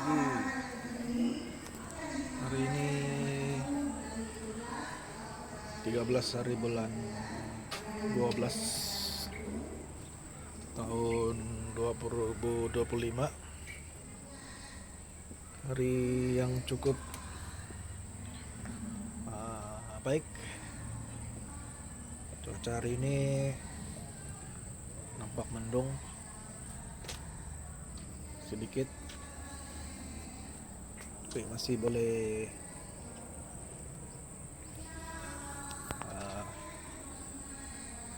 pagi. Hari ini 13 hari bulan 12 tahun 2025. Hari yang cukup baik. Cuaca hari ini nampak mendung sedikit, tapi masih boleh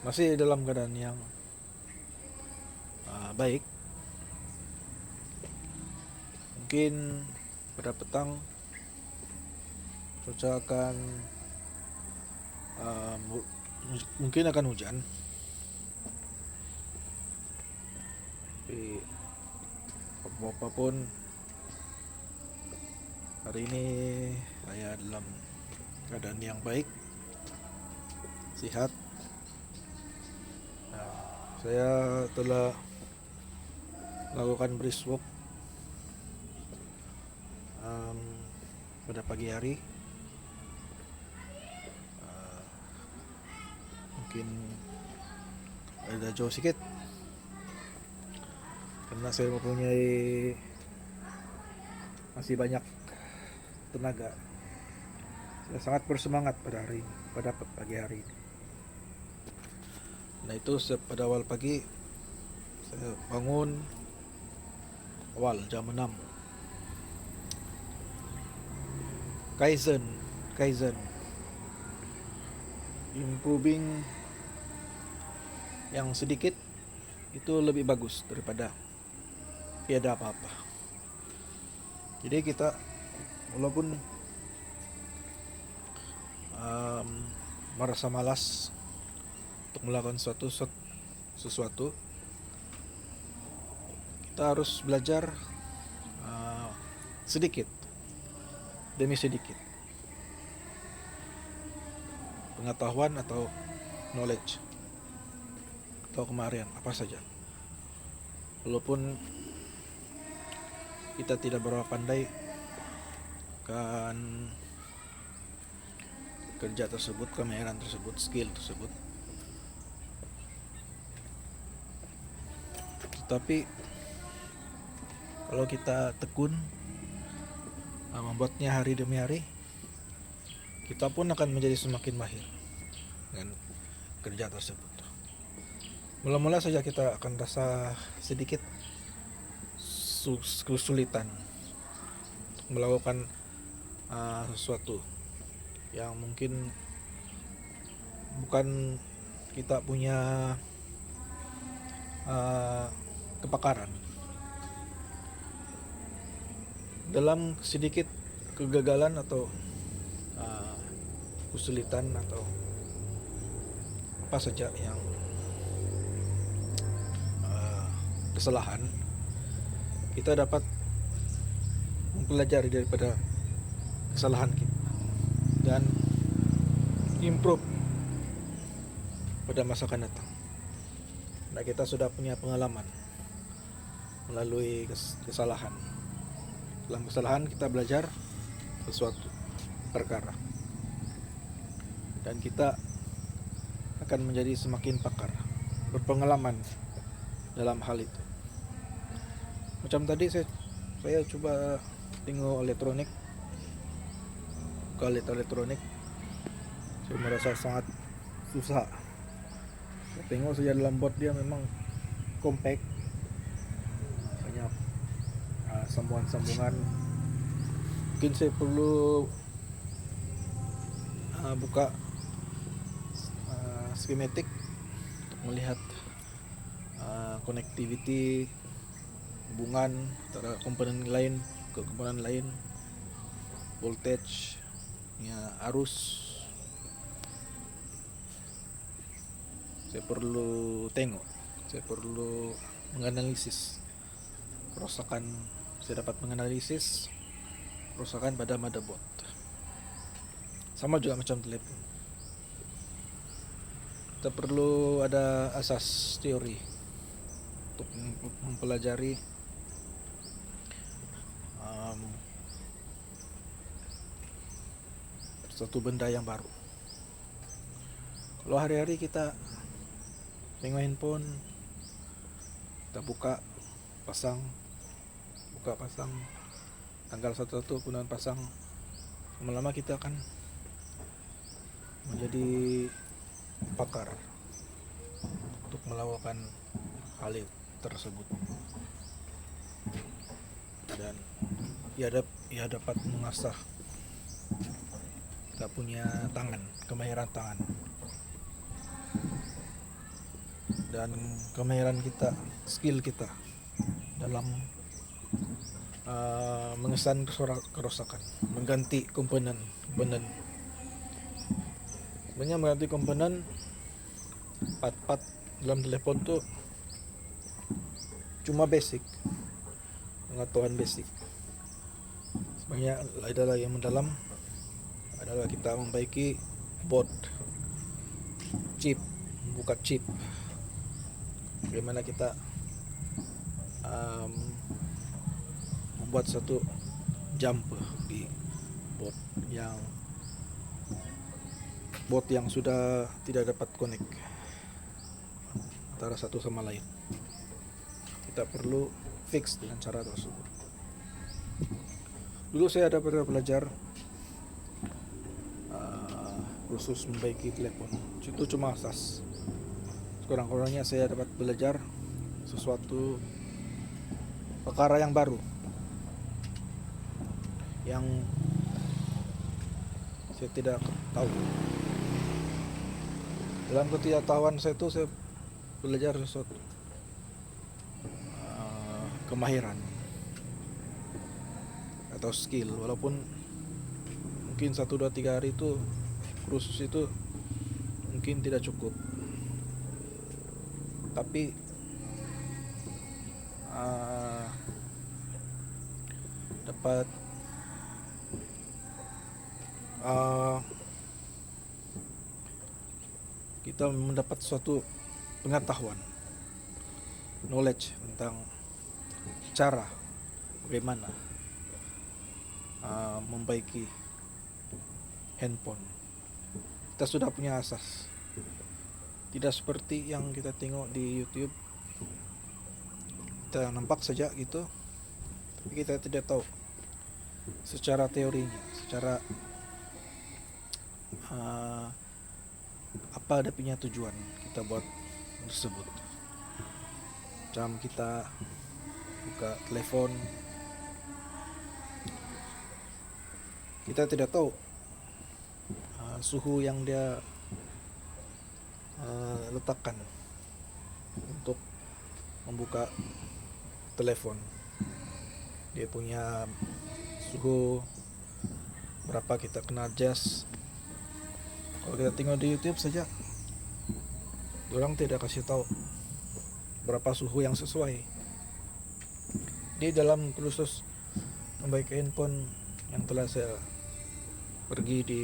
masih dalam keadaan yang baik. Mungkin pada petang cuaca akan mungkin akan hujan, tapi apapun hari ini saya dalam keadaan yang baik, sehat. Saya telah melakukan brisk walk pada pagi hari. Mungkin ada jauh sedikit karena saya mempunyai masih banyak tenaga. Saya sangat bersemangat pada pagi hari ini. Nah, itu pada awal pagi saya bangun awal jam 6. Kaizen improving yang sedikit itu lebih bagus daripada tiada apa-apa. Jadi kita walaupun merasa malas untuk melakukan sesuatu, kita harus belajar sedikit demi sedikit pengetahuan atau knowledge atau kemarin apa saja. Walaupun kita tidak berapa pandai kan kerja tersebut, kemahiran tersebut, skill tersebut, tetapi kalau kita tekun membuatnya hari demi hari, kita pun akan menjadi semakin mahir dengan kerja tersebut. Mula-mula saja kita akan rasa sedikit kesulitan untuk melakukan sesuatu yang mungkin bukan kita punya kepakaran. Dalam sedikit kegagalan atau kesulitan atau apa saja yang kesalahan, kita dapat mempelajari daripada kesalahan kita dan improve pada masa akan datang. Nah, kita sudah punya pengalaman melalui kesalahan. Dalam kesalahan kita belajar sesuatu perkara dan kita akan menjadi semakin pakar, berpengalaman dalam hal itu. Macam tadi saya coba tengok elektronik, saya merasa sangat susah. Saya tengok saja dalam board dia memang compact, banyak sambungan-sambungan. Mungkin saya perlu buka schematic untuk melihat connectivity, hubungan antara komponen lain ke komponen lain, voltage, arus. Saya perlu tengok, saya perlu menganalisis kerusakan. Saya dapat menganalisis kerusakan pada motherboard. Sama juga macam telepon, kita perlu ada asas teori untuk mempelajari satu benda yang baru. Kalau hari-hari kita tengok handphone, kita buka pasang, tanggal satu kemudian pasang, lama-lama kita akan menjadi pakar untuk melakukan hal tersebut, dan ia dapat mengasah kita punya kemahiran tangan dan kemahiran kita, skill kita dalam mengesan kerusakan, mengganti komponen. Sebenarnya mengganti komponen part-part dalam telepon tuh cuma basic, pengetahuan basic. Sebenarnya adalah yang mendalam adalah kita memperbaiki board, chip, membuka chip, bagaimana kita membuat satu jumper di board yang sudah tidak dapat connect antara satu sama lain. Kita perlu fix dengan cara tersebut. Dulu saya ada pernah belajar khusus memperbaiki telepon, itu cuma asas. Kurang-kurangnya saya dapat belajar sesuatu perkara yang baru yang saya tidak tahu. Dalam ketidaktahuan saya itu saya belajar sesuatu kemahiran atau skill, walaupun mungkin 1, 2, 3 hari itu kursus itu mungkin tidak cukup, tapi dapat kita mendapat suatu pengetahuan, knowledge tentang cara bagaimana memperbaiki handphone. Kita sudah punya asas, tidak seperti yang kita tengok di YouTube. Kita nampak saja gitu, tapi kita tidak tahu secara teorinya, secara apa ada punya tujuan kita buat tersebut. Macam kita buka telepon, kita tidak tahu suhu yang dia letakkan untuk membuka telepon. Dia punya suhu berapa, kita kena adjust. Kalau kita tengok di YouTube saja, orang tidak kasih tahu berapa suhu yang sesuai. Di dalam kursus memperbaiki handphone yang telah saya pergi di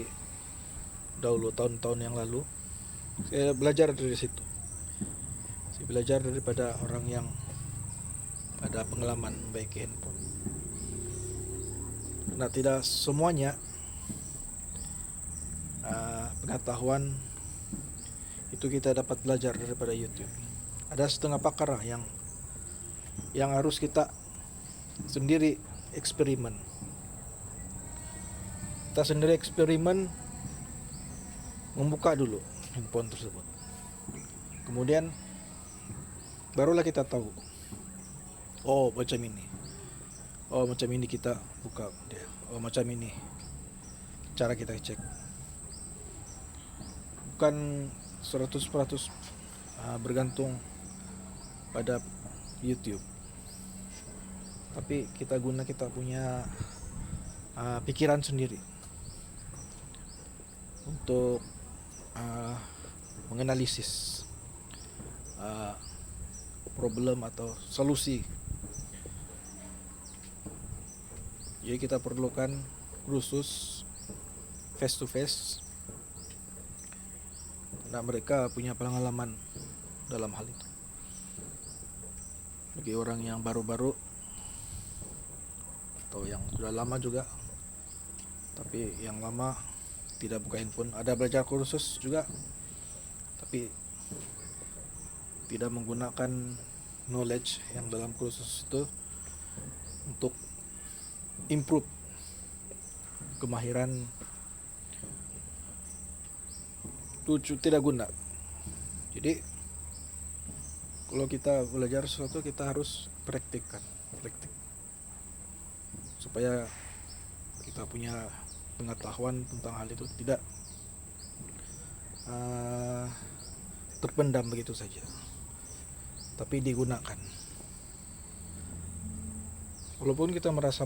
dahulu tahun-tahun yang lalu, saya belajar dari situ. Saya belajar daripada orang yang ada pengalaman memperbaiki handphone. Karena tidak semuanya pengetahuan itu kita dapat belajar daripada YouTube. Ada setengah pakar yang harus kita sendiri eksperimen. Kita sendiri eksperimen, membuka dulu handphone tersebut. Kemudian barulah kita tahu, oh macam ini, oh macam ini kita buka dia, oh macam ini cara kita cek. Bukan 100% bergantung pada YouTube, tapi kita punya pikiran sendiri untuk menganalisis problem atau solusi. Jadi kita perlukan kursus face to face, karena mereka punya pengalaman dalam hal itu. Bagi orang yang baru-baru atau yang sudah lama juga, tapi yang lama tidak buka handphone. Ada belajar kursus juga, tapi tidak menggunakan knowledge yang dalam kursus itu untuk improve kemahiran. Itu tidak guna. Jadi kalau kita belajar sesuatu kita harus praktik supaya kita punya pengetahuan tentang hal itu, tidak terpendam begitu saja, tapi digunakan. Walaupun kita merasa